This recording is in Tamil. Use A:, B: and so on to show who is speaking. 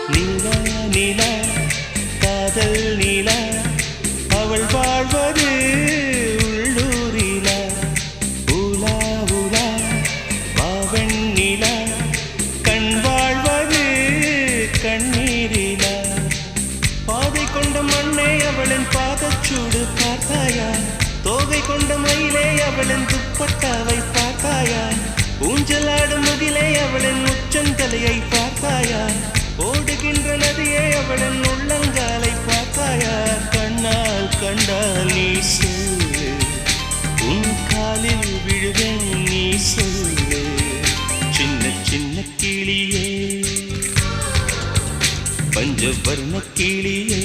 A: நீலா நீலா காதல் நீலா அவள் வாழ்வது உள்ளூரிலா ஊலா ஊலா வாவன் நீலா கண் வாழ்வது கண்ணீரிலா பாதை கொண்ட மண்ணே அவளின் பாதச்சூடு பார்த்தாயா தோகை கொண்ட மயிலே அவளின் துப்பட்டாவை பார்த்தாயா ஊஞ்சலாடும் முகிலே அவளின் உச்சந்தலையை பார்த்தாயா ஓடுகின்ற நதியே அவளின் உள்ளங்காலை பார்த்தாயா கண்ணால் கண்டால் நீ சொல்லு உன் காலில் விழுவேன் நீ சொல்லு சின்ன சின்ன கிளியே பஞ்சவர்ண கிளியே